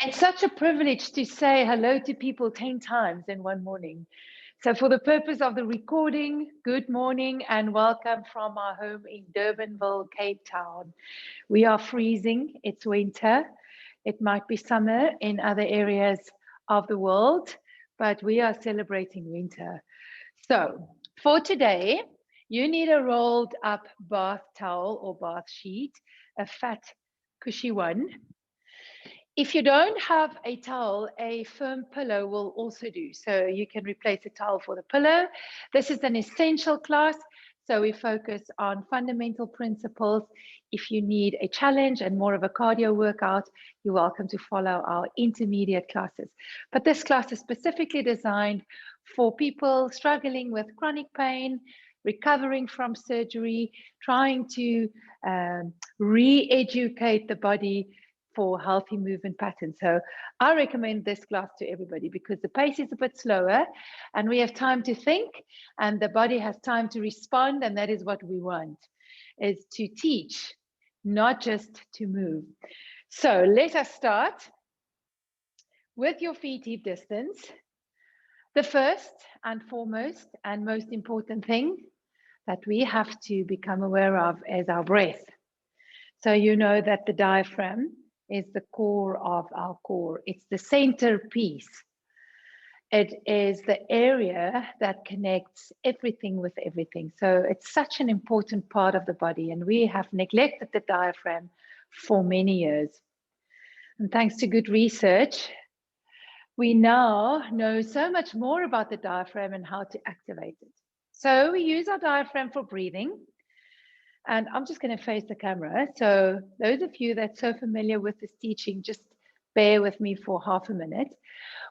It's such a privilege to say hello to people 10 times in one morning. So for the purpose of the recording, good morning and welcome from our home in Durbanville, Cape Town. We are freezing, it's winter. It might be summer in other areas of the world, but we are celebrating winter. So for today, you need a rolled up bath towel or bath sheet, a fat, cushy one. If you don't have a towel, a firm pillow will also do. So you can replace a towel for the pillow. This is an essential class. So we focus on fundamental principles. If you need a challenge and more of a cardio workout, you're welcome to follow our intermediate classes. But this class is specifically designed for people struggling with chronic pain, recovering from surgery, trying to re-educate the body for healthy movement patterns. So I recommend this class to everybody because the pace is a bit slower and we have time to think and the body has time to respond, and that is what we want, is to teach, not just to move. So let us start with your feet hip distance. The first and foremost and most important thing that we have to become aware of is our breath. So you know that the diaphragm is the core of our core. It's the centerpiece. It is the area that connects everything with everything. So it's such an important part of the body, and we have neglected the diaphragm for many years. And thanks to good research, we now know so much more about the diaphragm and how to activate it. So we use our diaphragm for breathing. And I'm just going to face the camera. So those of you that's so familiar with this teaching, just bear with me for half a minute.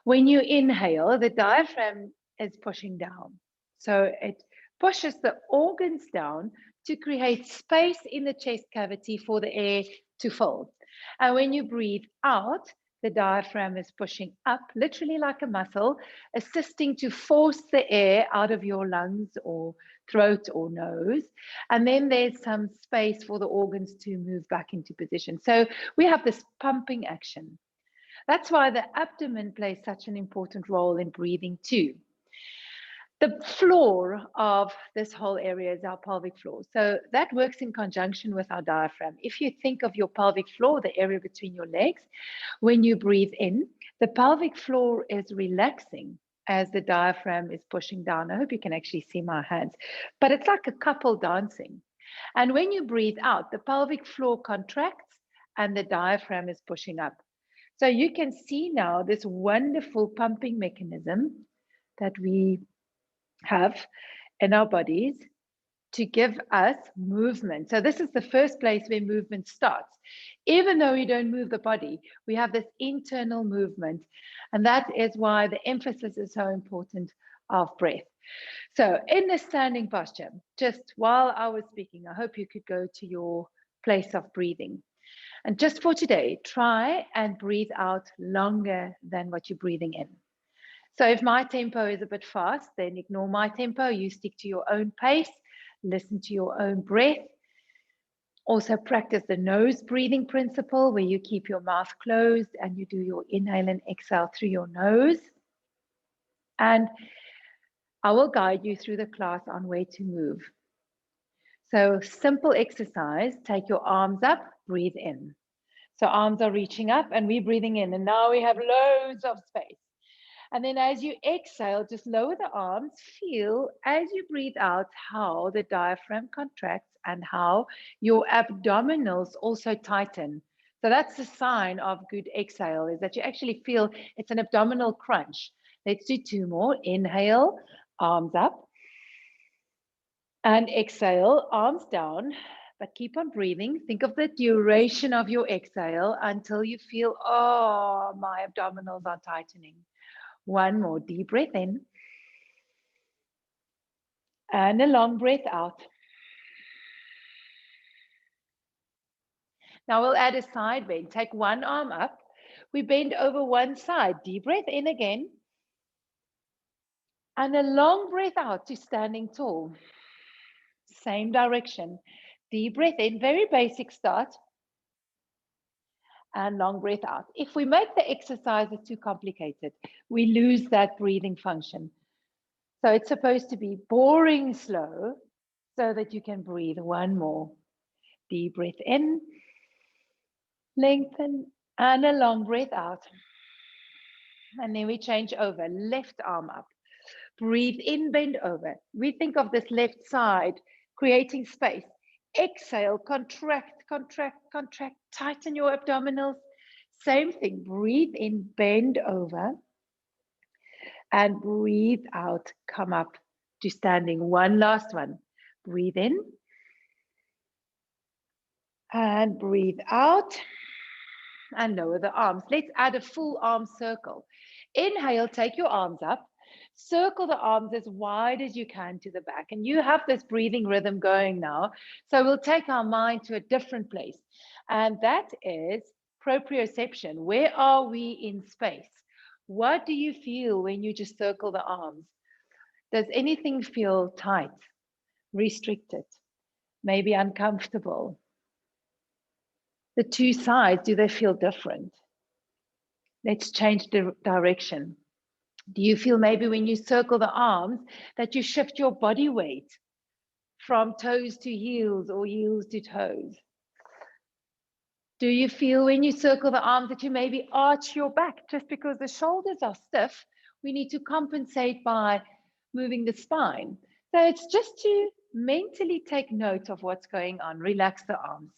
When you inhale, the diaphragm is pushing down. So it pushes the organs down to create space in the chest cavity for the air to fill. And when you breathe out, the diaphragm is pushing up, literally like a muscle, assisting to force the air out of your lungs or throat or nose. And then there's some space for the organs to move back into position. So we have this pumping action. That's why the abdomen plays such an important role in breathing too. The floor of this whole area is our pelvic floor. So that works in conjunction with our diaphragm. If you think of your pelvic floor, the area between your legs, when you breathe in, the pelvic floor is relaxing as the diaphragm is pushing down. I hope you can actually see my hands, but it's like a couple dancing. And when you breathe out, the pelvic floor contracts and the diaphragm is pushing up. So you can see now this wonderful pumping mechanism that we have in our bodies to give us movement. So this is the first place where movement starts. Even though we don't move the body, we have this internal movement. And that is why the emphasis is so important of breath. So in the standing posture, just while I was speaking, I hope you could go to your place of breathing. And just for today, try and breathe out longer than what you're breathing in. So if my tempo is a bit fast, then ignore my tempo. You stick to your own pace, listen to your own breath. Also practice the nose breathing principle where you keep your mouth closed and you do your inhale and exhale through your nose. And I will guide you through the class on where to move. So simple exercise, take your arms up, breathe in. So arms are reaching up and we're breathing in. And now we have loads of space. And then as you exhale, just lower the arms, feel as you breathe out how the diaphragm contracts and how your abdominals also tighten. So that's the sign of good exhale, is that you actually feel it's an abdominal crunch. Let's do two more. Inhale, arms up. And exhale, arms down. But keep on breathing. Think of the duration of your exhale until you feel, oh, my abdominals are tightening. One more deep breath in and a long breath out. Now we'll add a side bend. Take one arm up. We bend over one side. Deep breath in again. And a long breath out to standing tall. Same direction. Deep breath in, very basic start. and long breath out. If we make the exercises too complicated, we lose that breathing function. So it's supposed to be boring slow so that you can breathe. One more. Deep breath in, lengthen, and a long breath out. And then we change over, left arm up. Breathe in, bend over. We think of this left side, creating space. Exhale, contract, contract, contract. Tighten your abdominals. Same thing, breathe in, bend over. And breathe out, come up to standing. One last one. Breathe in. And breathe out. And lower the arms. Let's add a full arm circle. Inhale, take your arms up. Circle the arms as wide as you can to the back. And you have this breathing rhythm going now. So we'll take our mind to a different place. And that is proprioception. Where are we in space? What do you feel when you just circle the arms? Does anything feel tight, restricted, maybe uncomfortable? The two sides, do they feel different? Let's change the direction. Do you feel maybe when you circle the arms that you shift your body weight from toes to heels or heels to toes? Do you feel when you circle the arms that you maybe arch your back just because the shoulders are stiff? We need to compensate by moving the spine. So it's just to mentally take note of what's going on. Relax the arms.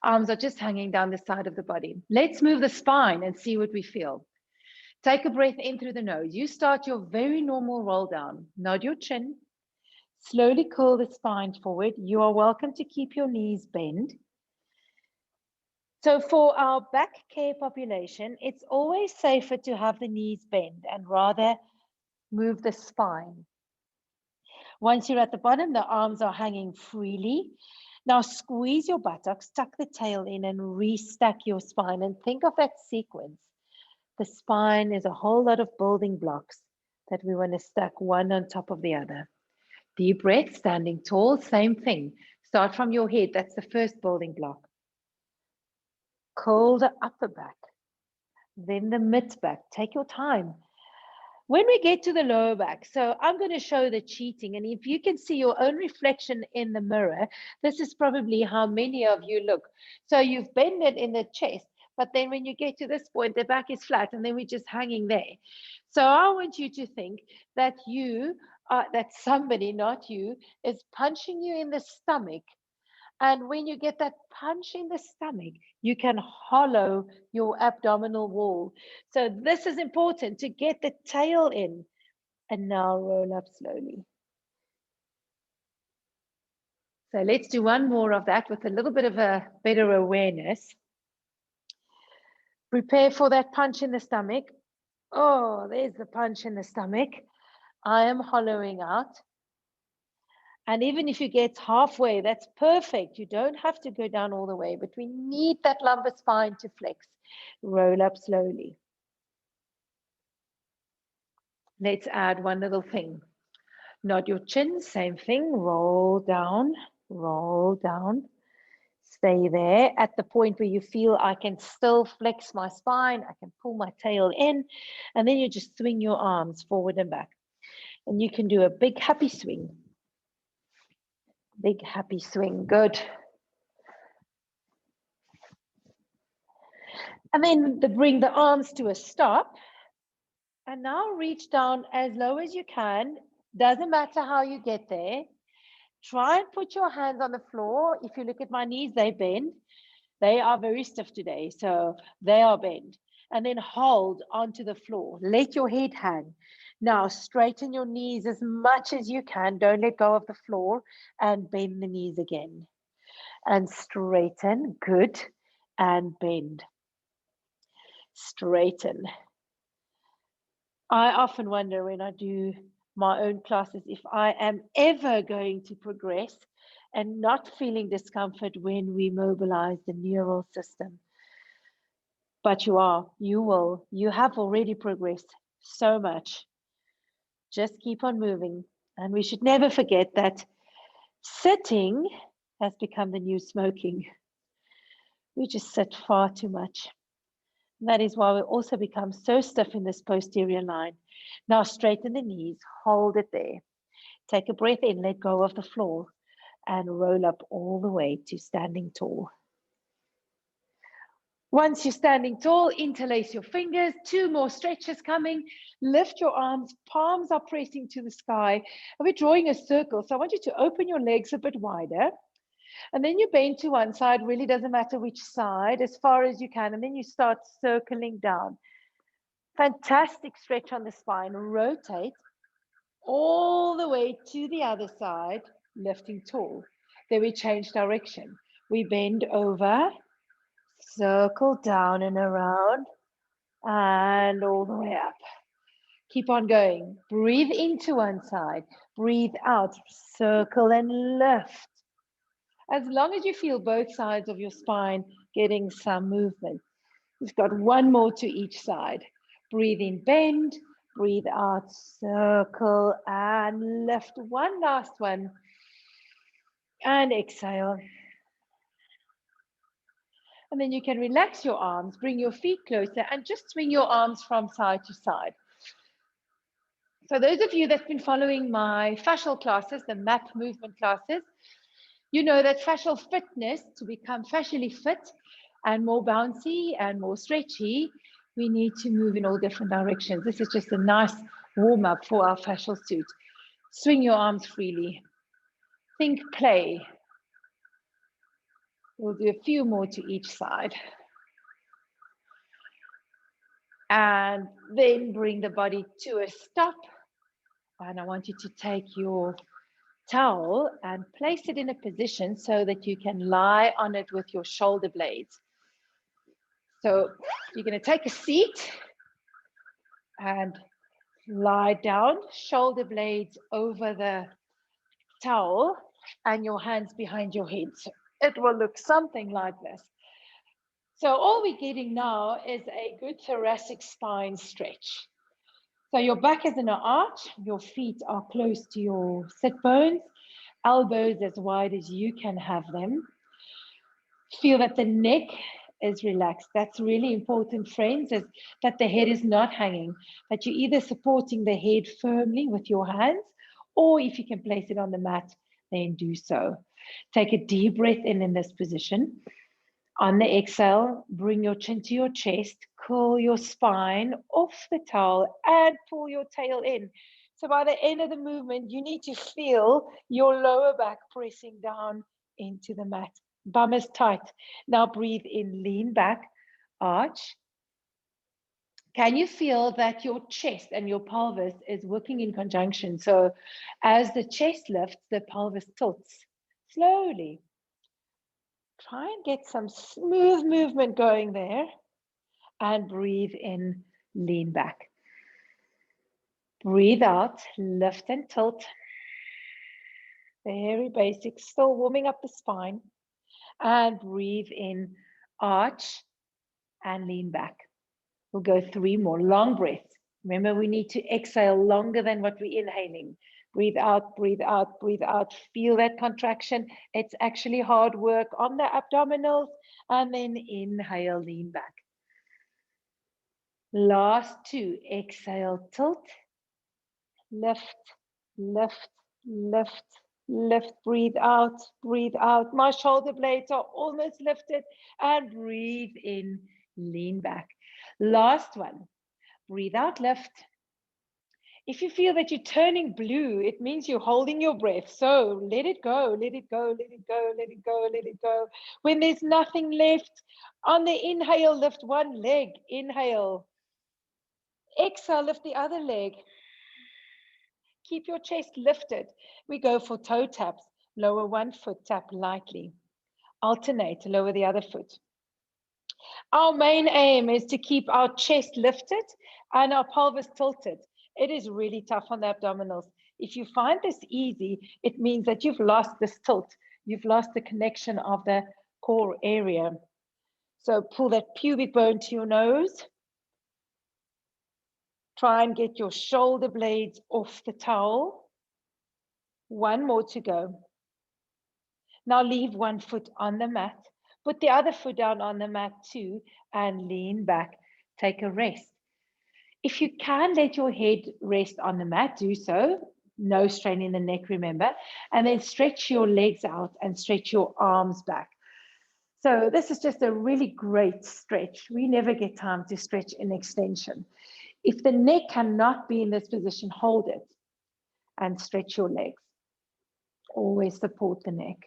Arms are just hanging down the side of the body. Let's move the spine and see what we feel. Take a breath in through the nose. You start your very normal roll down. Nod your chin. Slowly curl the spine forward. You are welcome to keep your knees bent. So for our back care population, it's always safer to have the knees bent and rather move the spine. Once you're at the bottom, the arms are hanging freely. Now squeeze your buttocks, tuck the tail in and restack your spine and think of that sequence. The spine is a whole lot of building blocks that we want to stack one on top of the other. Deep breath, standing tall, same thing. Start from your head, that's the first building block. Curl the upper back, then the mid back. Take your time. When we get to the lower back, so I'm going to show the cheating, and if you can see your own reflection in the mirror, this is probably how many of you look. So you've bended in the chest, but then when you get to this point, the back is flat, and then we're just hanging there. So I want you to think that that somebody, not you, is punching you in the stomach. And when you get that punch in the stomach, you can hollow your abdominal wall. So this is important to get the tail in. And now roll up slowly. So let's do one more of that with a little bit of a better awareness. Prepare for that punch in the stomach. Oh, there's the punch in the stomach. I am hollowing out. And even if you get halfway, that's perfect. You don't have to go down all the way, but we need that lumbar spine to flex. Roll up slowly. Let's add one little thing. Nod your chin, same thing. Roll down, stay there at the point where you feel I can still flex my spine, I can pull my tail in, and then you just swing your arms forward and back. And you can do a big happy swing. Big happy swing, good. And then bring the arms to a stop. And now reach down as low as you can. Doesn't matter how you get there. Try and put your hands on the floor. If you look at my knees, they bend. They are very stiff today, so they are bent. And then hold onto the floor. Let your head hang. Now straighten your knees as much as you can. Don't let go of the floor and bend the knees again. And straighten, good, and bend. Straighten. I often wonder when I do my own classes if I am ever going to progress and not feeling discomfort when we mobilize the neural system. But you will, you have already progressed so much. Just keep on moving. And we should never forget that sitting has become the new smoking. We just sit far too much. That is why we also become so stiff in this posterior line. Now straighten the knees, hold it there. Take a breath in, let go of the floor, and roll up all the way to standing tall. Once you're standing tall, interlace your fingers. 2 more stretches coming. Lift your arms, palms are pressing to the sky. And we're drawing a circle. So I want you to open your legs a bit wider. And then you bend to one side, really doesn't matter which side, as far as you can. And then you start circling down. Fantastic stretch on the spine. Rotate all the way to the other side, lifting tall. Then we change direction. We bend over, circle down and around, and all the way up. Keep on going. Breathe into one side, breathe out, circle and lift. As long as you feel both sides of your spine getting some movement. We've got 1 more to each side. Breathe in, bend, breathe out, circle and lift. One last one. And exhale. And then you can relax your arms, bring your feet closer and just swing your arms from side to side. So those of you that've been following my fascial classes, the MAP movement classes, you know that fascial fitness, to become fascially fit and more bouncy and more stretchy, we need to move in all different directions. This is just a nice warm-up for our fascial suit. Swing your arms freely. Think play. We'll do a few more to each side. And then bring the body to a stop. And I want you to take your towel and place it in a position so that you can lie on it with your shoulder blades. So you're going to take a seat and lie down, shoulder blades over the towel and your hands behind your head. So it will look something like this. So all we're getting now is a good thoracic spine stretch. So your back is in an arch, your feet are close to your sit bones, elbows as wide as you can have them. Feel that the neck is relaxed. That's really important, friends, is that the head is not hanging, that you're either supporting the head firmly with your hands, or if you can place it on the mat, then do so. Take a deep breath in this position. On the exhale, bring your chin to your chest, curl your spine off the towel and pull your tail in. So by the end of the movement, you need to feel your lower back pressing down into the mat. Bum is tight. Now breathe in, lean back, arch. Can you feel that your chest and your pelvis is working in conjunction? So as the chest lifts, the pelvis tilts slowly. Try and get some smooth movement going there and breathe in, lean back. Breathe out, lift and tilt. Very basic, still warming up the spine. And breathe in, arch and lean back. We'll go 3 more, long breaths. Remember, we need to exhale longer than what we're inhaling. Breathe out, breathe out, breathe out. Feel that contraction. It's actually hard work on the abdominals. And then inhale, lean back. Last 2, exhale, tilt, lift, lift, lift, lift. Breathe out, breathe out. My shoulder blades are almost lifted. And breathe in, lean back. Last one, breathe out, lift. If you feel that you're turning blue, it means you're holding your breath. So let it go, let it go, let it go, let it go, let it go. When there's nothing left, on the inhale, lift one leg, inhale. Exhale, lift the other leg. Keep your chest lifted. We go for toe taps. Lower one foot, tap lightly. Alternate, lower the other foot. Our main aim is to keep our chest lifted and our pelvis tilted. It is really tough on the abdominals. If you find this easy, it means that you've lost this tilt. You've lost the connection of the core area. So pull that pubic bone to your nose. Try and get your shoulder blades off the towel. 1 more to go. Now leave one foot on the mat. Put the other foot down on the mat too and lean back. Take a rest. If you can let your head rest on the mat, do so. No strain in the neck, remember. And then stretch your legs out and stretch your arms back. So this is just a really great stretch. We never get time to stretch in extension. If the neck cannot be in this position, hold it and stretch your legs. Always support the neck.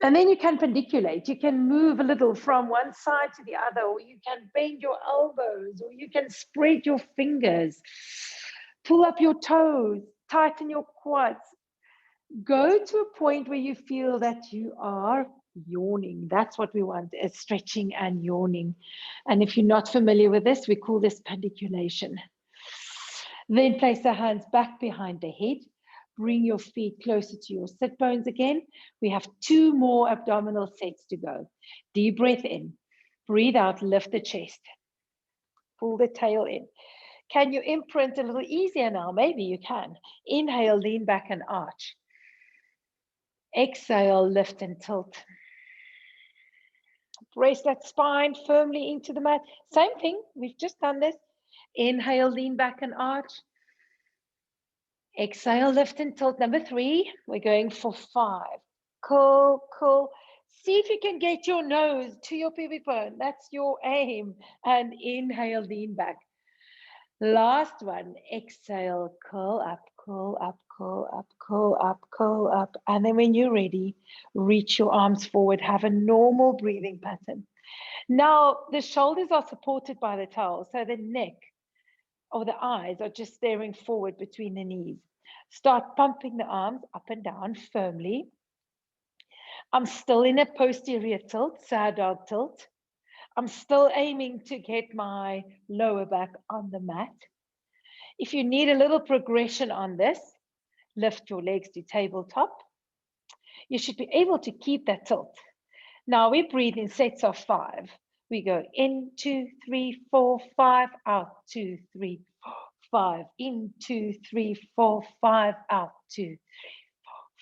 And then you can pendiculate. You can move a little from one side to the other, or you can bend your elbows, or you can spread your fingers, pull up your toes, tighten your quads. Go to a point where you feel that you are yawning. That's what we want, is stretching and yawning. And if you're not familiar with this, we call this pendiculation. Then place the hands back behind the head. Bring your feet closer to your sit bones again. We have 2 more abdominal sets to go. Deep breath in. Breathe out, lift the chest. Pull the tail in. Can you imprint a little easier now? Maybe you can. Inhale, lean back and arch. Exhale, lift and tilt. Brace that spine firmly into the mat. Same thing, we've just done this. Inhale, lean back and arch. Exhale, lift and tilt. Number 3, we're going for 5. Cool, cool. See if you can get your nose to your pubic bone. That's your aim. And inhale, lean back. Last one, exhale, curl up, curl up, curl up, curl up, curl up. And then when you're ready, reach your arms forward, have a normal breathing pattern. Now, the shoulders are supported by the towel, so the neck or the eyes are just staring forward between the knees. Start pumping the arms up and down firmly. I'm still in a posterior tilt, sad dog tilt. I'm still aiming to get my lower back on the mat. If you need a little progression on this, lift your legs to tabletop. You should be able to keep that tilt. Now we breathe in sets of 5. We go in, 2, 3, 4, 5, out, 2, 3, 4, 5, in, 2, 3, 4, 5, out, 2, 3,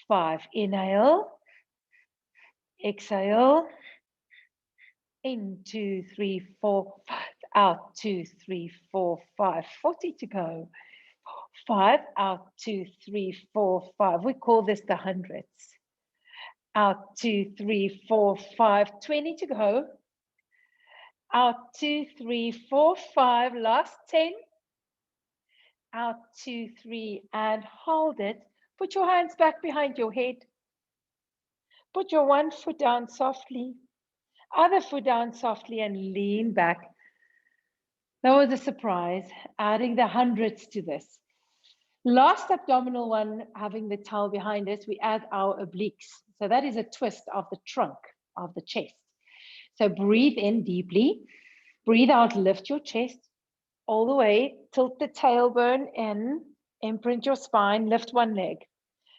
4, 5. Inhale, exhale, in, 2, 3, 4, 5, out, 2, 3, 4, 5, 40 to go. 5, out, 2, 3, 4, 5. We call this the hundreds. Out, 2, 3, 4, 5, 20 to go. Out, 2, 3, 4, 5, last 10. Out, 2, 3, and hold it. Put your hands back behind your head. Put your one foot down softly, other foot down softly, and lean back. That was a surprise, adding the hundreds to this. Last abdominal one, having the towel behind us, we add our obliques. So that is a twist of the trunk of the chest. So breathe in deeply, breathe out, lift your chest all the way, tilt the tailbone in, imprint your spine, lift one leg,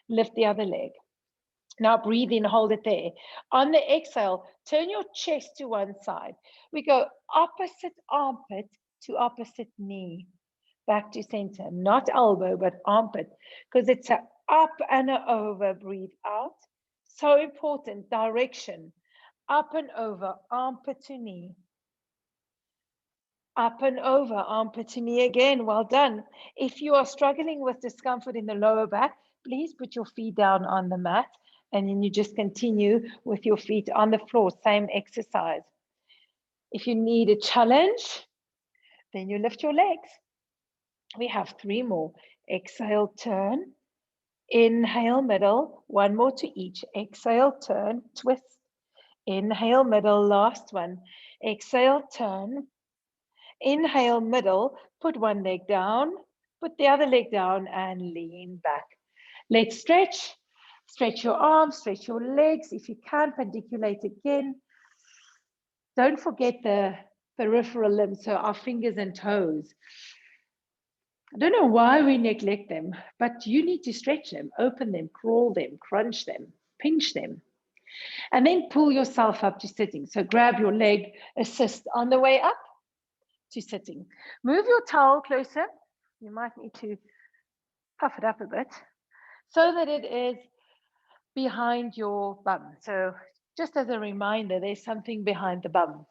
lift the other leg. Now breathe in, hold it there. On the exhale, turn your chest to one side. We go opposite armpit to opposite knee. Back to center, not elbow, but armpit, because it's an up and an over, breathe out. So important, direction, up and over, armpit to knee. Up and over, armpit to knee again, well done. If you are struggling with discomfort in the lower back, please put your feet down on the mat, and then you just continue with your feet on the floor, same exercise. If you need a challenge, then you lift your legs. We have 3 more. Exhale, turn. Inhale, middle. 1 more to each. Exhale, turn, twist. Inhale, middle, last one. Exhale, turn. Inhale, middle. Put one leg down. Put the other leg down and lean back. Let's stretch. Stretch your arms, stretch your legs. If you can, pendiculate again. Don't forget the peripheral limbs, so our fingers and toes. I don't know why we neglect them, but you need to stretch them, open them, crawl them, crunch them, pinch them, and then pull yourself up to sitting. So grab your leg, assist on the way up to sitting. Move your towel closer. You might need to puff it up a bit so that it is behind your bum. So just as a reminder, there's something behind the bum.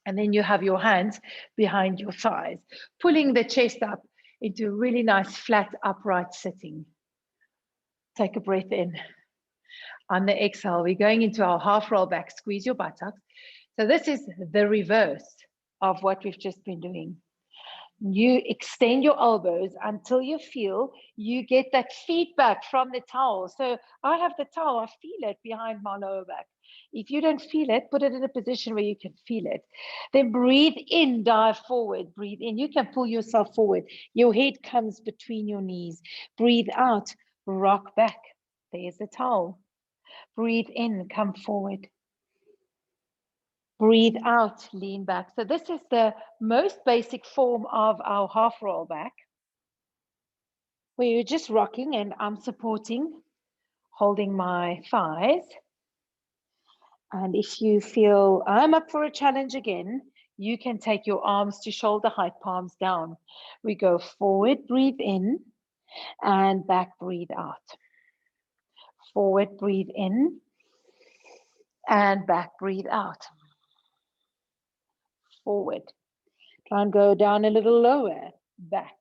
And then you have your hands behind your thighs, pulling the chest up into a really nice flat upright sitting. Take a breath in. On the exhale, we're going into our half roll back, squeeze your buttocks. So this is the reverse of what we've just been doing. You extend your elbows until you feel you get that feedback from the towel. So I have the towel, I feel it behind my lower back. If you don't feel it, put it in a position where you can feel it. Then breathe in, dive forward, breathe in. You can pull yourself forward. Your head comes between your knees. Breathe out, rock back. There's the towel. Breathe in, come forward. Breathe out, lean back. So this is the most basic form of our half roll back, where you're just rocking and I'm supporting, holding my thighs. And if you feel I'm up for a challenge again, you can take your arms to shoulder height, palms down. We go forward, breathe in, and back, breathe out. Forward, breathe in, and back, breathe out. Forward. Try and go down a little lower, back,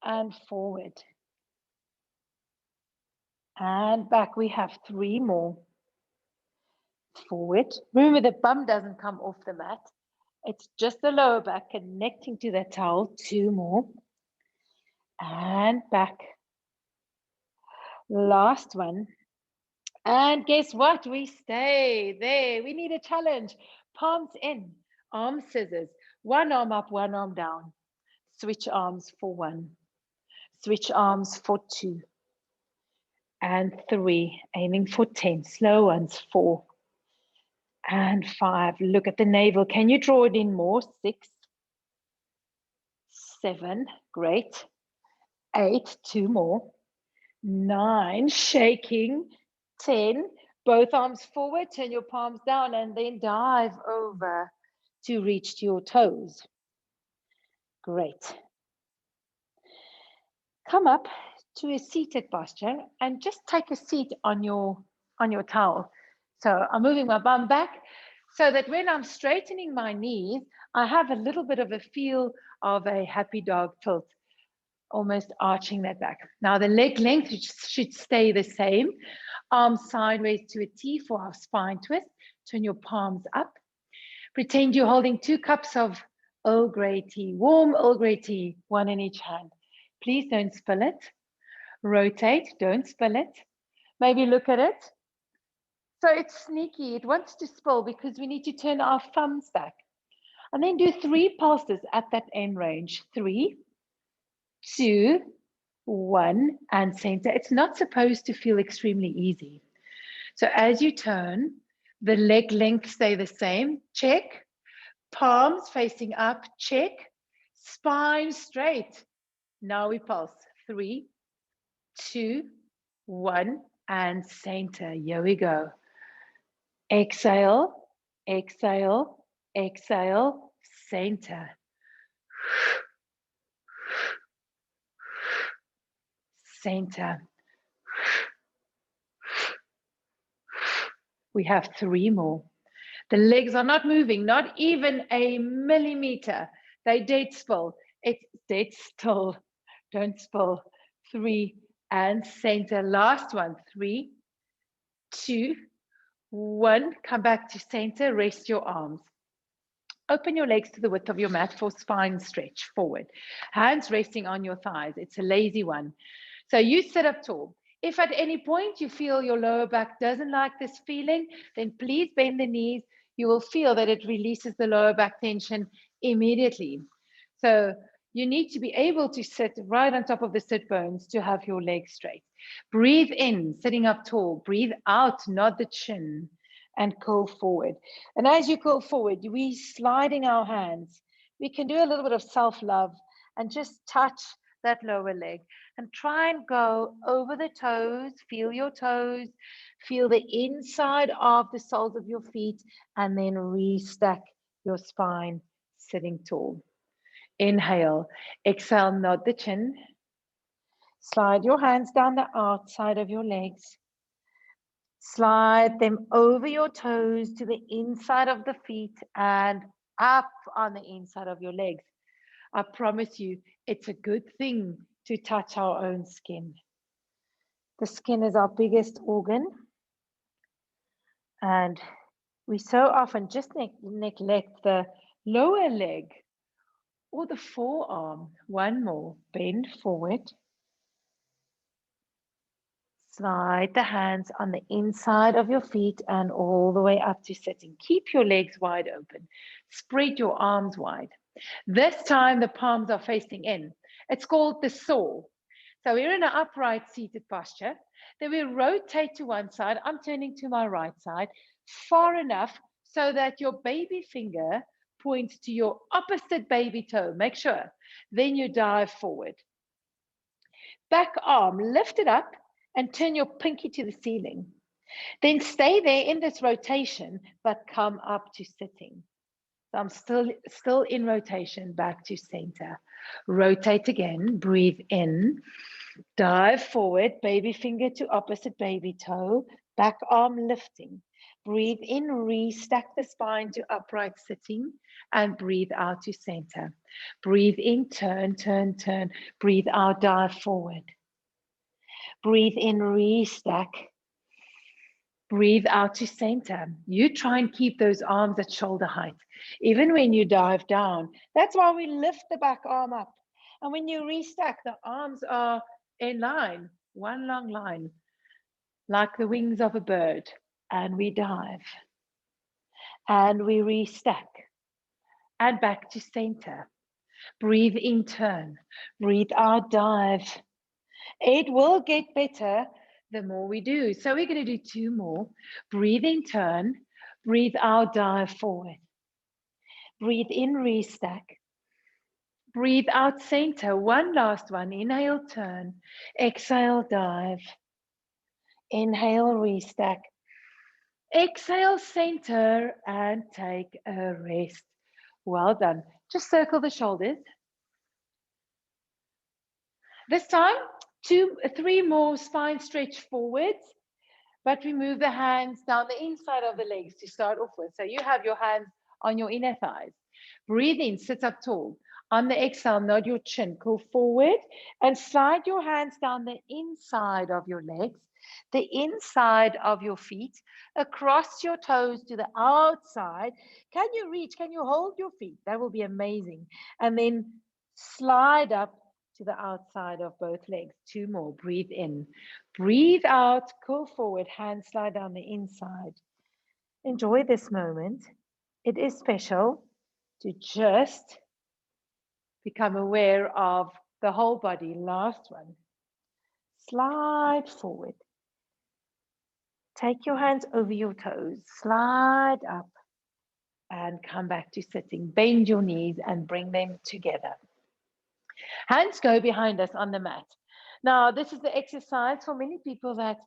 and forward. And back, we have 3 more. Forward. Remember, the bum doesn't come off the mat. It's just the lower back connecting to the towel. 2 more. And back. Last one. And guess what? We stay there. We need a challenge. Palms in, arm scissors. 1 arm up, 1 arm down. Switch arms for 1. Switch arms for 2. And 3. Aiming for 10. Slow ones. 4. And 5. Look at the navel. Can you draw it in more? 6. 7. Great. 8. 2 more. 9. Shaking. 10. Both arms forward. Turn your palms down and then dive over to reach to your toes. Great. Come up to a seated posture and just take a seat on your towel. So I'm moving my bum back so that when I'm straightening my knees, I have a little bit of a feel of a happy dog tilt, almost arching that back. Now the leg length should stay the same. Arms sideways to a T for our spine twist. Turn your palms up. Pretend you're holding 2 cups of Earl Grey tea, warm Earl Grey tea, 1 in each hand. Please don't spill it. Rotate, don't spill it. Maybe look at it. So it's sneaky, it wants to spill because we need to turn our thumbs back. And then do 3 pulses at that end range. 3, 2, 1, and center. It's not supposed to feel extremely easy. So as you turn, the leg length stay the same. Check. Palms facing up. Check. Spine straight. Now we pulse. 3, 2, 1, and center. Here we go. Exhale, exhale, exhale, center. Center. We have 3 more. The legs are not moving, not even a millimeter. They dead spill. It's dead still. Don't spill. 3 and center. Last one. 3, 2, 1. Come back to center. Rest your arms. Open your legs to the width of your mat for spine stretch forward. Hands resting on your thighs. It's a lazy one. So you sit up tall. If at any point you feel your lower back doesn't like this feeling, then please bend the knees. You will feel that it releases the lower back tension immediately. So you need to be able to sit right on top of the sit bones to have your legs straight. Breathe in, sitting up tall. Breathe out, nod the chin, and curl forward. And as you curl forward, we sliding our hands. We can do a little bit of self-love and just touch that lower leg and try and go over the toes. Feel your toes, feel the inside of the soles of your feet, and then restack your spine sitting tall. Inhale, exhale, nod the chin. Slide your hands down the outside of your legs. Slide them over your toes to the inside of the feet and up on the inside of your legs. I promise you, it's a good thing to touch our own skin. The skin is our biggest organ, and we so often just neglect the lower leg or the forearm. One more, bend forward. Slide the hands on the inside of your feet and all the way up to sitting. Keep your legs wide open. Spread your arms wide. This time the palms are facing in. It's called the saw. So we're in an upright seated posture. Then we rotate to one side. I'm turning to my right side far enough so that your baby finger points to your opposite baby toe. Make sure. Then you dive forward. Back arm, lift it up and turn your pinky to the ceiling. Then stay there in this rotation, but come up to sitting. So I'm still in rotation, back to center. Rotate again, breathe in, dive forward, baby finger to opposite baby toe, back arm lifting. Breathe in, restack the spine to upright sitting, and breathe out to center. Breathe in, turn, turn, turn. Breathe out, dive forward. Breathe in, restack. Breathe out to center. You try and keep those arms at shoulder height, even when you dive down. That's why we lift the back arm up. And when you restack, the arms are in line, one long line, like the wings of a bird. And we dive. And we restack. And back to center. Breathe in, turn. Breathe out, dive. It will get better the more we do. So we're going to do two more. Breathe in, turn. Breathe out, dive forward. Breathe in, restack. Breathe out, center. One last one. Inhale, turn. Exhale, dive. Inhale, restack. Exhale, center, and take a rest. Well done. Just circle the shoulders. This time, 3 more spine stretch forwards, but we move the hands down the inside of the legs to start off with. So you have your hands on your inner thighs. Breathe in, sit up tall. On the exhale, nod your chin, curl forward, and slide your hands down the inside of your legs, the inside of your feet, across your toes to the outside. Can you reach? Can you hold your feet? That will be amazing. And then slide up to the outside of both legs. 2 more. Breathe in. Breathe out. Curl forward. Hands slide down the inside. Enjoy this moment. It is special to just become aware of the whole body. Last one. Slide forward. Take your hands over your toes. Slide up and come back to sitting. Bend your knees and bring them together. Hands go behind us on the mat. Now, this is the exercise for many people that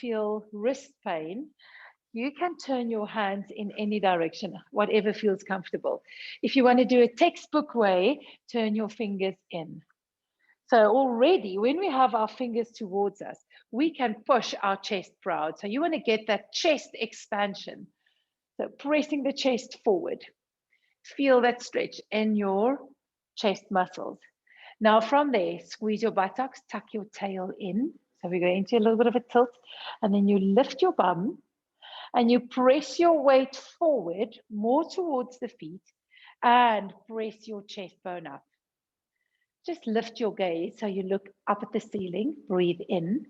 feel wrist pain. You can turn your hands in any direction, whatever feels comfortable. If you want to do a textbook way, turn your fingers in. So already, when we have our fingers towards us, we can push our chest proud. So you want to get that chest expansion. So pressing the chest forward. Feel that stretch in your chest muscles. Now from there, squeeze your buttocks, tuck your tail in. So we're going into a little bit of a tilt. And then you lift your bum and you press your weight forward, more towards the feet, and press your chest bone up. Just lift your gaze so you look up at the ceiling. Breathe in.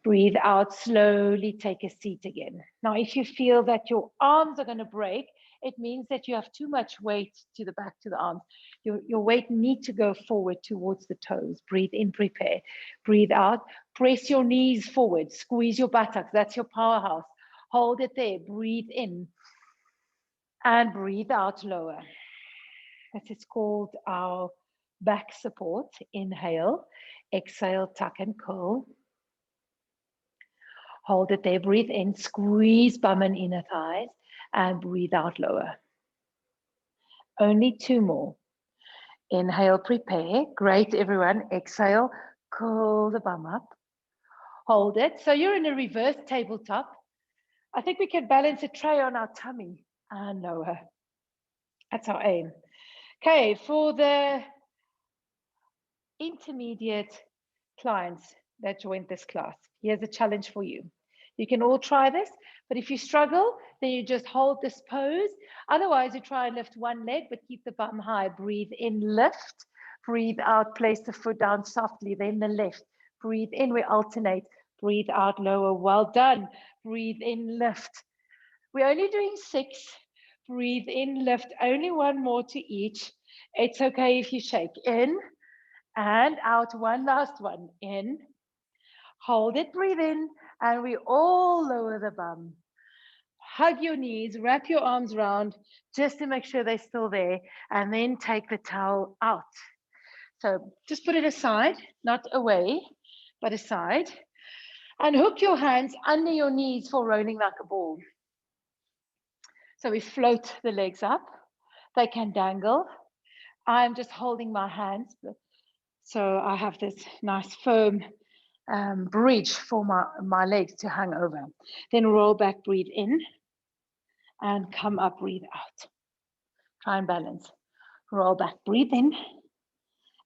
Breathe out, slowly take a seat again. Now, if you feel that your arms are going to break, it means that you have too much weight to the back, to the arms. Your weight needs to go forward towards the toes. Breathe in, prepare. Breathe out, press your knees forward, squeeze your buttocks. That's your powerhouse. Hold it there, breathe in. And breathe out, lower. This is called our back support. Inhale, exhale, tuck and curl. Hold it there, breathe in, squeeze bum and inner thighs, and breathe out lower. Only 2 more. Inhale, prepare. Great, everyone. Exhale, curl the bum up. Hold it. So you're in a reverse tabletop. I think we can balance a tray on our tummy and lower. That's our aim. Okay, for the intermediate clients that joined this class, here's a challenge for you. You can all try this, but if you struggle, then you just hold this pose. Otherwise, you try and lift one leg, but keep the bum high. Breathe in, lift. Breathe out, place the foot down softly, then the left. Breathe in, we alternate. Breathe out, lower. Well done. Breathe in, lift. We're only doing 6. Breathe in, lift. Only one more to each. It's okay if you shake. In and out. One last one. In. Hold it, breathe in, and we all lower the bum. Hug your knees, wrap your arms around just to make sure they're still there, and then take the towel out. So just put it aside, not away, but aside. And hook your hands under your knees for rolling like a ball. So we float the legs up. They can dangle. I'm just holding my hands. So I have this nice firm bridge for my legs to hang over. Then roll back, breathe in, and come up, breathe out. Try and balance. Roll back, breathe in,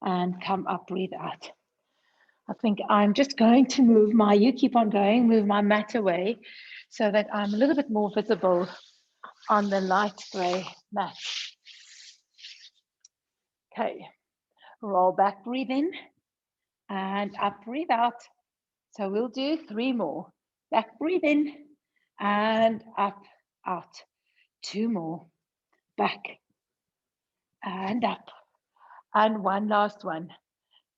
and come up, breathe out. I think I'm just going to move you keep on going, move my mat away so that I'm a little bit more visible on the light gray mat. Okay, roll back, breathe in, and up, breathe out. So we'll do 3 more. Back, breathe in, and up, out. 2 more. Back, and up. And one last one.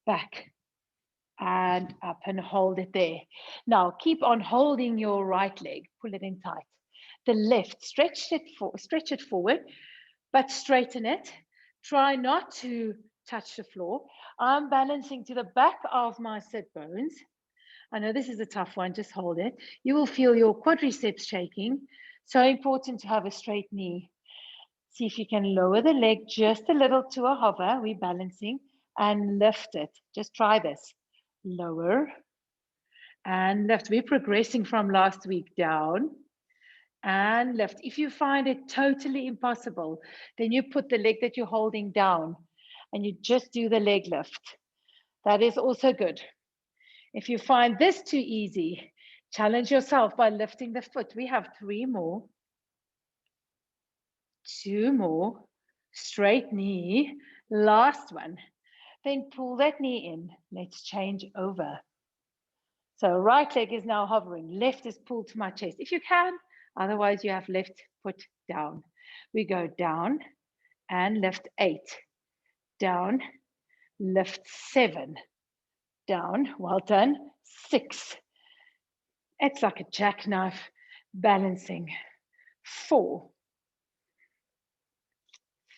Back, and up, and hold it there. Now, keep on holding your right leg. Pull it in tight. The left, stretch it forward, but straighten it. Try not to touch the floor. I'm balancing to the back of my sit bones. I know this is a tough one, just hold it. You will feel your quadriceps shaking. So important to have a straight knee. See if you can lower the leg just a little to a hover. We're balancing and lift it. Just try this. Lower and lift. We're progressing from last week. Down and lift. If you find it totally impossible, then you put the leg that you're holding down and you just do the leg lift. That is also good. If you find this too easy, challenge yourself by lifting the foot. We have 3 more. 2 more. Straight knee. Last one. Then pull that knee in. Let's change over. So right leg is now hovering. Left is pulled to my chest. If you can, otherwise you have left foot down. We go down and lift 8. Down, lift 7. Down, well done, 6. It's like a jackknife balancing. 4.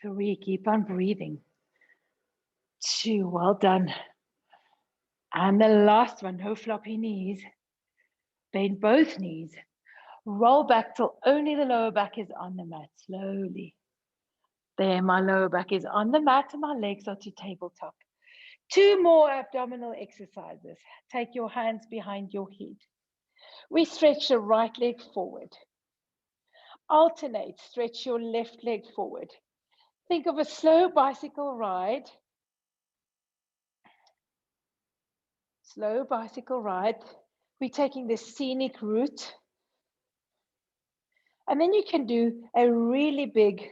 3, keep on breathing. 2, well done. And the last one, no floppy knees. Bend both knees. Roll back till only the lower back is on the mat, slowly. There, my lower back is on the mat and my legs are to tabletop. 2 more abdominal exercises. Take your hands behind your head. We stretch the right leg forward. Alternate, stretch your left leg forward. Think of a slow bicycle ride. Slow bicycle ride. We're taking the scenic route. And then you can do a really big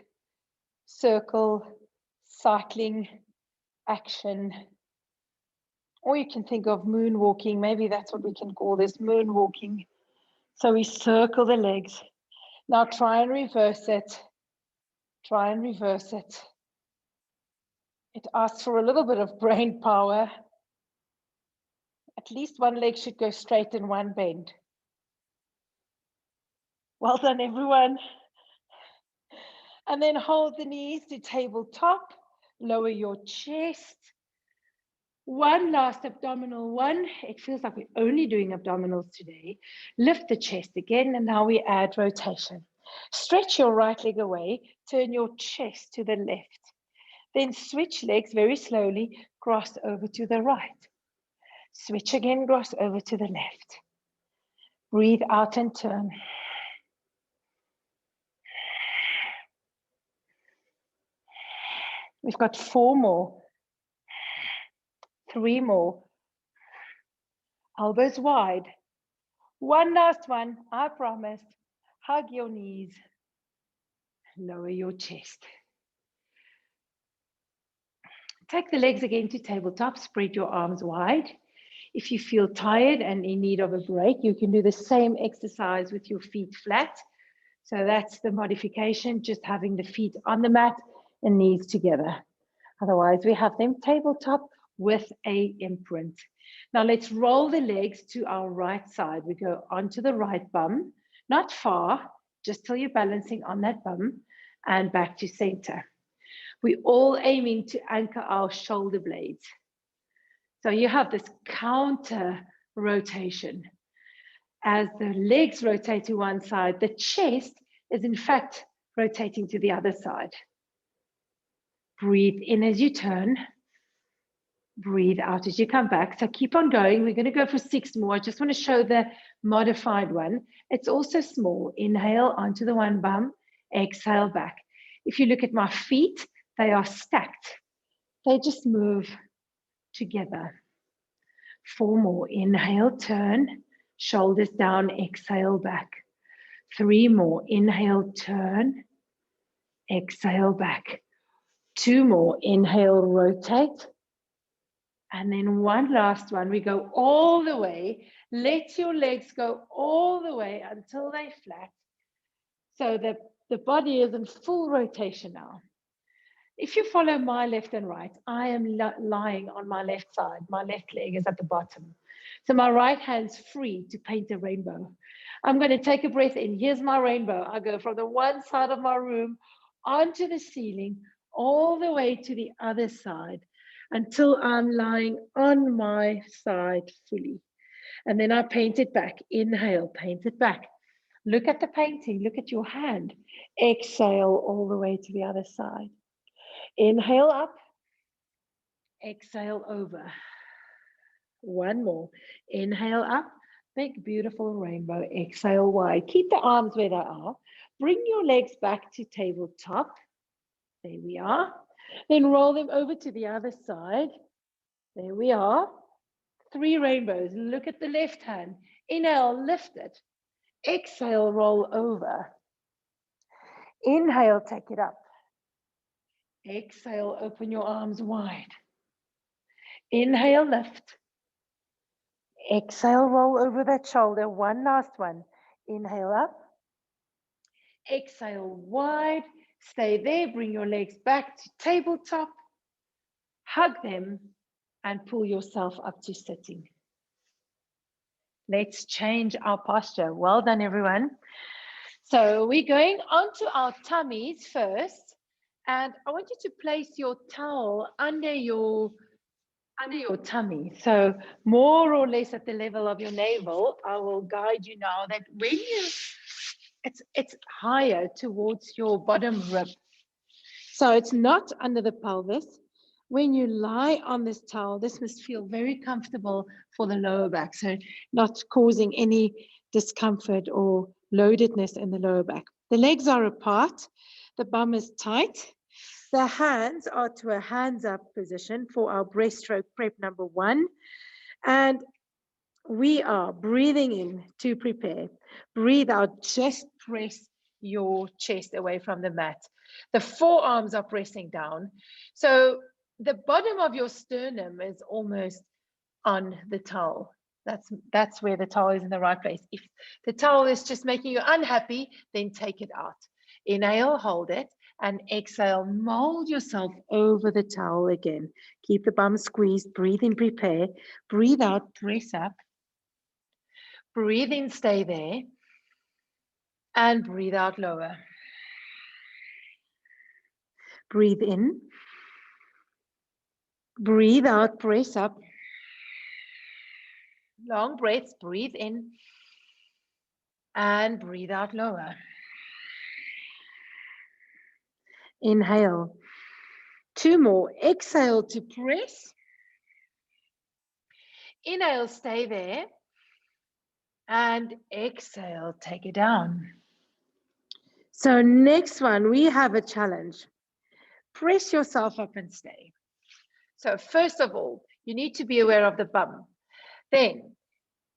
circle cycling action. Or you can think of moonwalking. Maybe that's what we can call this, moonwalking. So we circle the legs. Now try and reverse it. Try and reverse it. It asks for a little bit of brain power. At least one leg should go straight and one bend. Well done, everyone. And then hold the knees to tabletop. Lower your chest. One last abdominal one. It feels like we're only doing abdominals today. Lift the chest again, and now we add rotation. Stretch your right leg away. Turn your chest to the left. Then switch legs very slowly. Cross over to the right. Switch again, cross over to the left. Breathe out and turn. We've got 4 more. 3 more. Elbows wide. One last one, I promise. Hug your knees. Lower your chest. Take the legs again to tabletop. Spread your arms wide. If you feel tired and in need of a break, you can do the same exercise with your feet flat. So that's the modification, just having the feet on the mat and knees together. Otherwise, we have them tabletop with a imprint. Now let's roll the legs to our right side. We go onto the right bum, not far, just till you're balancing on that bum, and back to center. We're all aiming to anchor our shoulder blades. So you have this counter rotation. As the legs rotate to one side, the chest is in fact rotating to the other side. Breathe in as you turn. Breathe out as you come back. So keep on going. We're going to go for 6 more. I just want to show the modified one. It's also small. Inhale onto the one bum. Exhale back. If you look at my feet, they are stacked. They just move together. 4 more. Inhale, turn. Shoulders down. Exhale back. 3 more. Inhale, turn. Exhale back. 2 more. Inhale, rotate. And then one last one. We go all the way. Let your legs go all the way until they're flat. So that the body is in full rotation now. If you follow my left and right, I am lying on my left side. My left leg is at the bottom. So my right hand's free to paint a rainbow. I'm going to take a breath in. Here's my rainbow. I go from the one side of my room onto the ceiling, all the way to the other side until I'm lying on my side fully. And then I paint it back. Inhale, paint it back. Look at the painting. Look at your hand. Exhale all the way to the other side. Inhale up. Exhale over. 1 more. Inhale up. Big, beautiful rainbow. Exhale wide. Keep the arms where they are. Bring your legs back to tabletop. There we are. Then roll them over to the other side. There we are. 3 rainbows. Look at the left hand. Inhale, lift it. Exhale, roll over. Inhale, take it up. Exhale, open your arms wide. Inhale, lift. Exhale, roll over that shoulder. One last one. Inhale up. Exhale wide. Stay there. Bring your legs back to tabletop. Hug them and pull yourself up to sitting. Let's change our posture. Well done, everyone. So we're going onto our tummies first. And I want you to place your towel under your tummy. So more or less at the level of your navel. I will guide you now that when you, it's higher towards your bottom rib. So it's not under the pelvis. When you lie on this towel, this must feel very comfortable for the lower back. So not causing any discomfort or loadedness in the lower back. The legs are apart. The bum is tight. The hands are to a hands up position for our breaststroke prep number 1. And we are breathing in to prepare. Breathe out, just press your chest away from the mat. The forearms are pressing down. So the bottom of your sternum is almost on the towel. That's where the towel is in the right place. If the towel is just making you unhappy, then take it out. Inhale, hold it. And exhale, mold yourself over the towel again. Keep the bum squeezed, breathe in, prepare. Breathe out, press up. Breathe in, stay there. And breathe out, lower. Breathe in. Breathe out, press up. Long breaths, breathe in. And breathe out, lower. Inhale. 2 more. Exhale to press. Inhale, stay there. And exhale, take it down. So next one, we have a challenge. Press yourself up and stay. So first of all, you need to be aware of the bum. Then,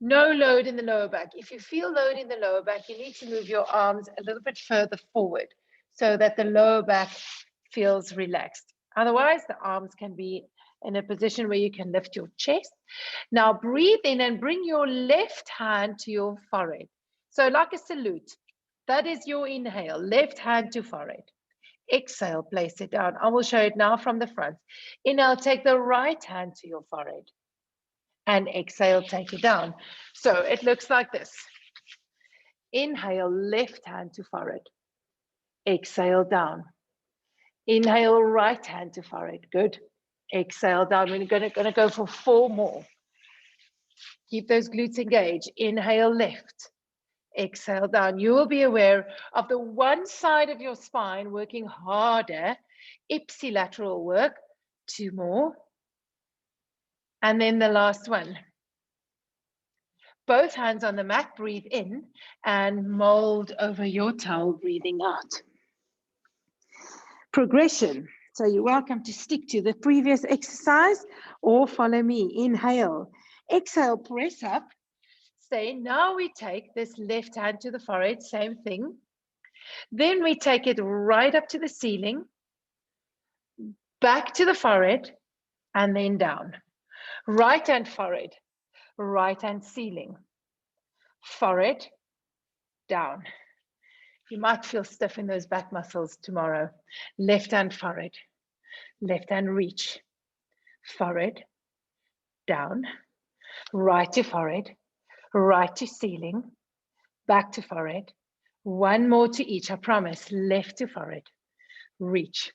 no load in the lower back. If you feel load in the lower back, you need to move your arms a little bit further forward so that the lower back feels relaxed. Otherwise, the arms can be in a position where you can lift your chest. Now breathe in and bring your left hand to your forehead. So like a salute, that is your inhale, left hand to forehead. Exhale, place it down. I will show it now from the front. Inhale, take the right hand to your forehead. And exhale, take it down. So it looks like this. Inhale, left hand to forehead. Exhale, down. Inhale, right hand to forehead. Good. Exhale, down. We're going to go for 4 more. Keep those glutes engaged. Inhale, left. Exhale, down. You will be aware of the one side of your spine working harder. Ipsilateral work. 2 more. And then the last one. Both hands on the mat, breathe in and mold over your towel, breathing out. Progression. So you're welcome to stick to the previous exercise or follow me. Inhale. Exhale, press up. Stay. Now we take this left hand to the forehead, same thing. Then we take it right up to the ceiling, back to the forehead, and then down. Right hand forehead, right hand ceiling, forehead, down. You might feel stiff in those back muscles tomorrow. Left hand forehead, left hand reach, forehead, down, right to forehead, right to ceiling, back to forehead. 1 more to each, I promise. Left to forehead, reach,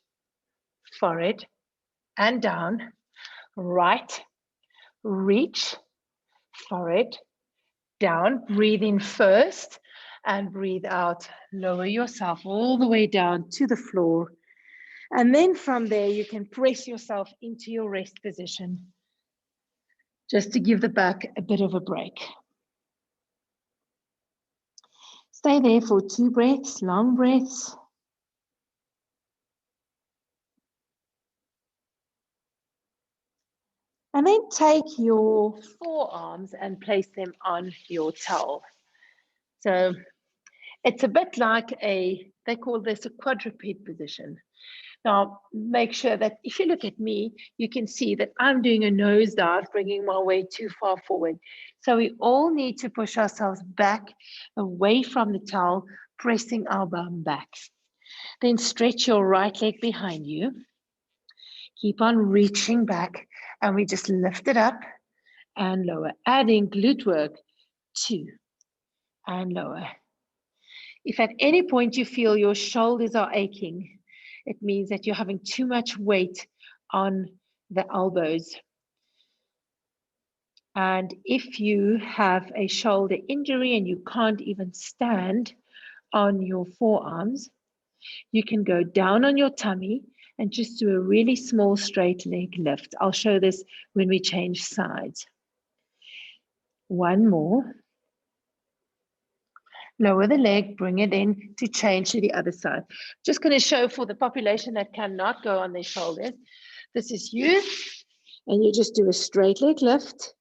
forehead, and down, right, reach, forehead, down. Breathe in first and breathe out. Lower yourself all the way down to the floor. And then from there, you can press yourself into your rest position, just to give the back a bit of a break. Stay there for 2 breaths, long breaths. And then take your forearms and place them on your towel. So it's a bit like they call this a quadruped position. Now, make sure that if you look at me, you can see that I'm doing a nose dive, bringing my weight too far forward. So we all need to push ourselves back away from the towel, pressing our bum back. Then stretch your right leg behind you. Keep on reaching back, and we just lift it up and lower, adding glute work, 2 and lower. If at any point you feel your shoulders are aching, it means that you're having too much weight on the elbows. And if you have a shoulder injury and you can't even stand on your forearms, you can go down on your tummy and just do a really small straight leg lift. I'll show this when we change sides. 1 more. Lower the leg, bring it in to change to the other side. Just going to show for the population that cannot go on their shoulders. This is you, and you just do a straight leg lift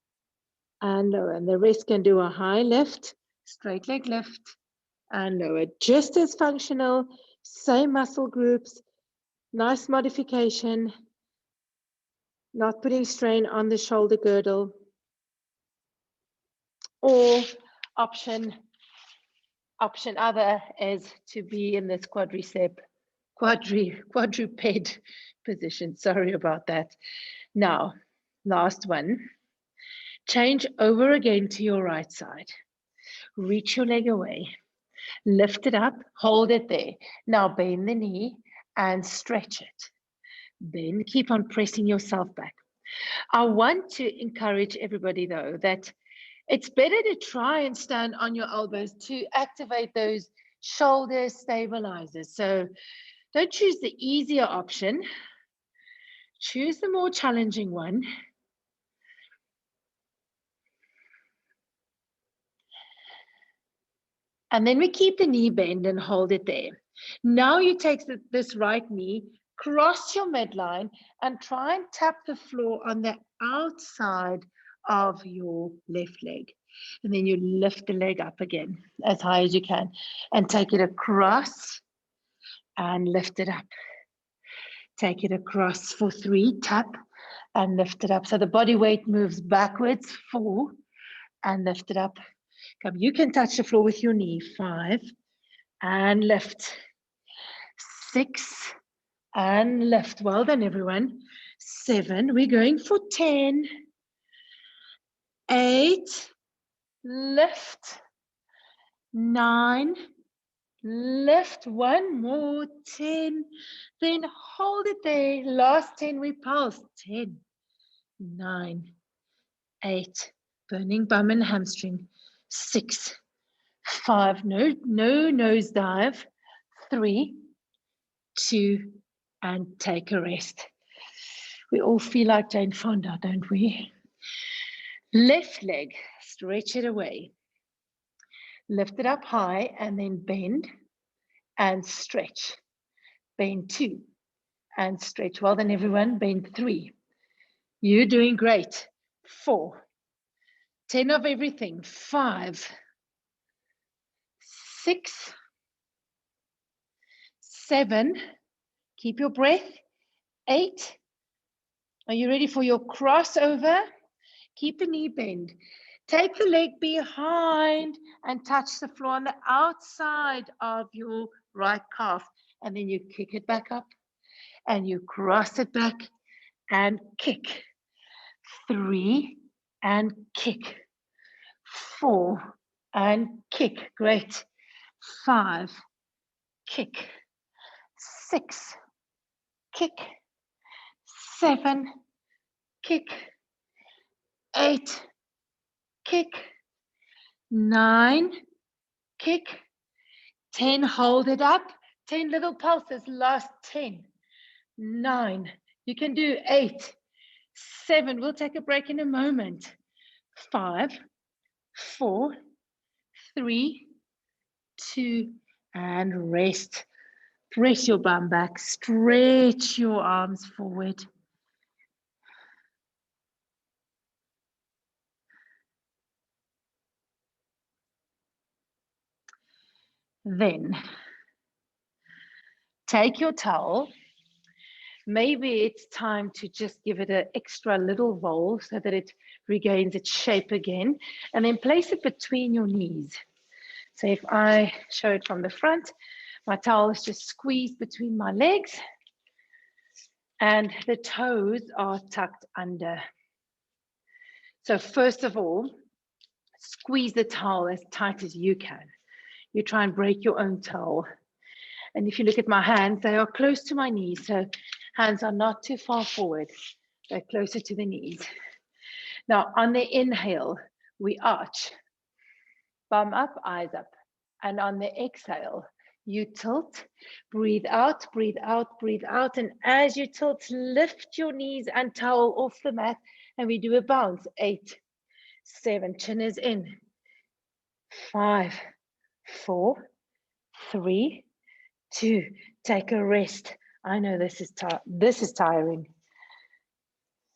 and lower. And the rest can do a high lift, straight leg lift, and lower. Just as functional, same muscle groups, nice modification, not putting strain on the shoulder girdle. Or option other is to be in this quadruped position. Sorry about that. Now, last one. Change over again to your right side. Reach your leg away. Lift it up. Hold it there. Now bend the knee and stretch it. Then keep on pressing yourself back. I want to encourage everybody, though, that it's better to try and stand on your elbows to activate those shoulder stabilizers. So don't choose the easier option. Choose the more challenging one. And then we keep the knee bend and hold it there. Now you take this right knee, cross your midline, and try and tap the floor on the outside of your left leg. And then you lift the leg up again as high as you can and take it across and lift it up. Take it across for 3, tap and lift it up. So the body weight moves backwards, 4, and lift it up. Come, you can touch the floor with your knee, 5, and lift. 6, and lift. Well done, everyone. 7, we're going for 10. 8, lift. 9, lift. 1 more. 10, then hold it there. Last 10, we pulse. 10, 9, 8, burning bum and hamstring. 6, 5, no nosedive. 3, 2, and take a rest. We all feel like Jane Fonda, don't we? Left leg, stretch it away. Lift it up high and then bend and stretch. Bend 2 and stretch. Well done, everyone. Bend 3. You're doing great. 4. 10 of everything. 5. 6. 7. Keep your breath. 8. Are you ready for your crossover? Keep the knee bend. Take the leg behind and touch the floor on the outside of your right calf. And then you kick it back up and you cross it back and kick. 3 and kick. 4 and kick. Great. 5, kick. 6, kick. 7, kick. 8, kick. 9, kick. 10, hold it up. 10 little pulses, last 10. 9, you can do 8. 7, we'll take a break in a moment. 5, 4, 3, 2, and rest. Press your bum back, stretch your arms forward. Then take your towel. Maybe it's time to just give it an extra little roll so that it regains its shape again, and then place it between your knees. So if I show it from the front, my towel is just squeezed between my legs and the toes are tucked under. So first of all, squeeze the towel as tight as you can. You try and break your own towel. And if you look at my hands, they are close to my knees. So hands are not too far forward. They're closer to the knees. Now on the inhale, we arch. Bum up, eyes up. And on the exhale, you tilt, breathe out, breathe out, breathe out. And as you tilt, lift your knees and towel off the mat. And we do a bounce. 8, 7, chin is in. 5, 4, 3, 2, take a rest. I know this is tiring.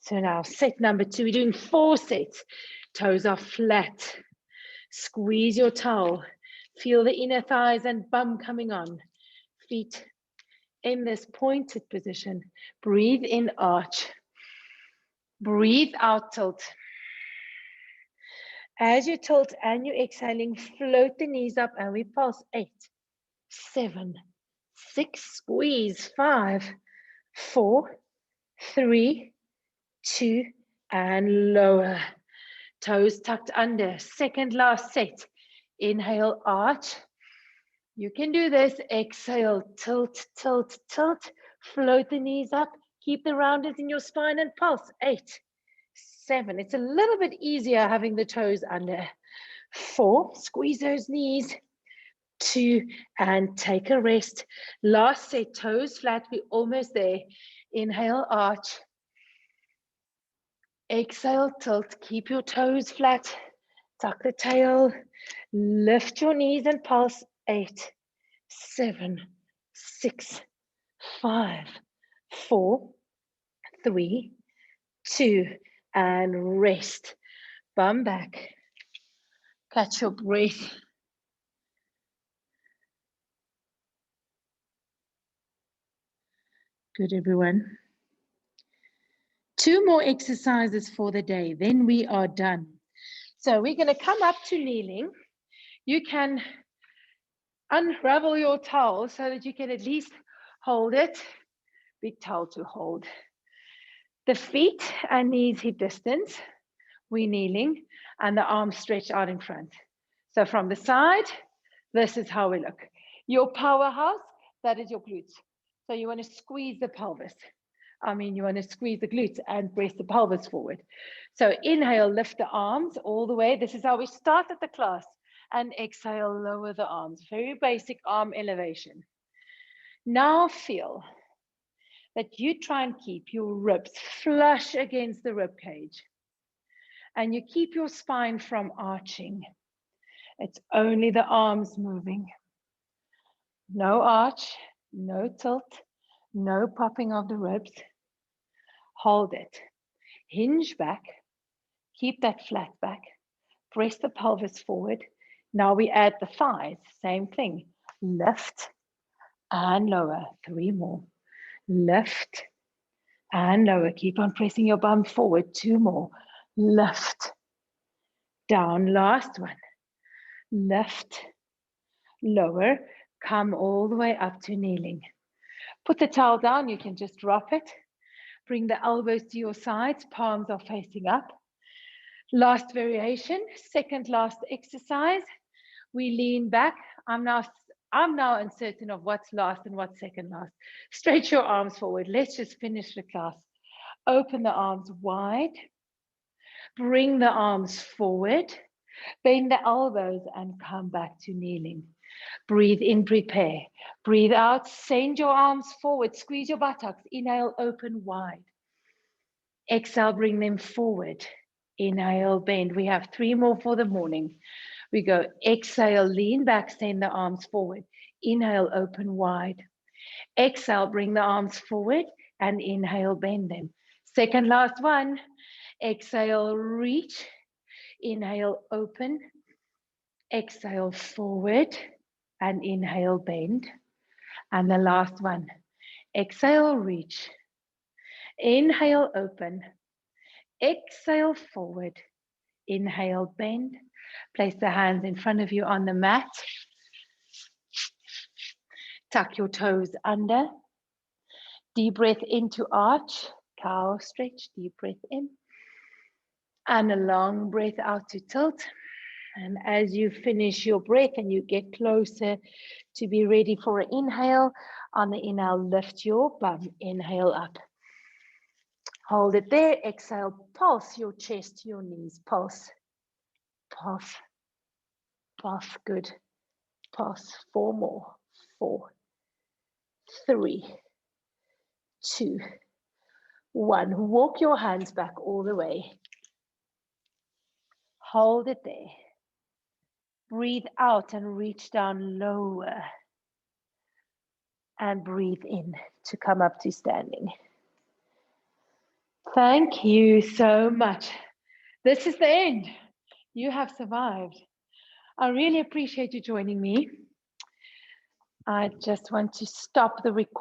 So now set number 2, we're doing 4 sets. Toes are flat. Squeeze your towel. Feel the inner thighs and bum coming on. Feet in this pointed position. Breathe in, arch. Breathe out, tilt. As you tilt and you're exhaling, float the knees up and we pulse. 8, 7, 6, squeeze. 5, 4, 3, 2, and lower. Toes tucked under. Second last set. Inhale, arch. You can do this. Exhale, tilt, tilt, tilt. Float the knees up. Keep the rounders in your spine and pulse. 8, 7. It's a little bit easier having the toes under. 4, squeeze those knees. 2, and take a rest. Last set, toes flat. We're almost there. Inhale, arch. Exhale, tilt. Keep your toes flat. Tuck the tail, lift your knees and pulse. 8, 7, 6, 5, 4, 3, 2, and rest. Bum back. Catch your breath. Good, everyone. 2 more exercises for the day, then we are done. So we're going to come up to kneeling. You can unravel your towel so that you can at least hold it. Big towel to hold. The feet and knees hip distance. We're kneeling and the arms stretched out in front. So from the side, this is how we look. Your powerhouse, that is your glutes. So you want to squeeze the pelvis. You want to squeeze the glutes and press the pelvis forward. So inhale, lift the arms all the way. This is how we started the class. And exhale, lower the arms. Very basic arm elevation. Now feel that you try and keep your ribs flush against the rib cage. And you keep your spine from arching. It's only the arms moving. No arch, no tilt, no popping of the ribs. Hold it. Hinge back. Keep that flat back. Press the pelvis forward. Now we add the thighs. Same thing. Lift and lower. 3 more. Lift and lower. Keep on pressing your bum forward. 2 more. Lift. Down. Last one. Lift. Lower. Come all the way up to kneeling. Put the towel down. You can just drop it. Bring the elbows to your sides. Palms are facing up. Last variation. Second last exercise. We lean back. I'm now uncertain of what's last and what's second last. Stretch your arms forward. Let's just finish the class. Open the arms wide. Bring the arms forward. Bend the elbows and come back to kneeling. Breathe in, prepare. Breathe out, send your arms forward. Squeeze your buttocks. Inhale, open wide. Exhale, bring them forward. Inhale, bend. We have 3 more for the morning. We go exhale, lean back, send the arms forward. Inhale, open wide. Exhale, bring the arms forward and inhale, bend them. Second last one. Exhale, reach. Inhale, open. Exhale, forward and inhale, bend. And the last one. Exhale, reach. Inhale, open. Exhale, forward. Inhale, bend. Place the hands in front of you on the mat. Tuck your toes under. Deep breath into arch. Cow stretch. Deep breath in. And a long breath out to tilt. And as you finish your breath and you get closer to be ready for an inhale, on the inhale, lift your bum. Inhale up. Hold it there. Exhale, pulse your chest to your knees. Pulse. Pulse. Pulse. Good. Pulse. 4 more. 4, 3, 2, 1. Walk your hands back all the way. Hold it there. Breathe out and reach down lower. And breathe in to come up to standing. Thank you so much. This is the end. You have survived. I really appreciate you joining me. I just want to stop the recording.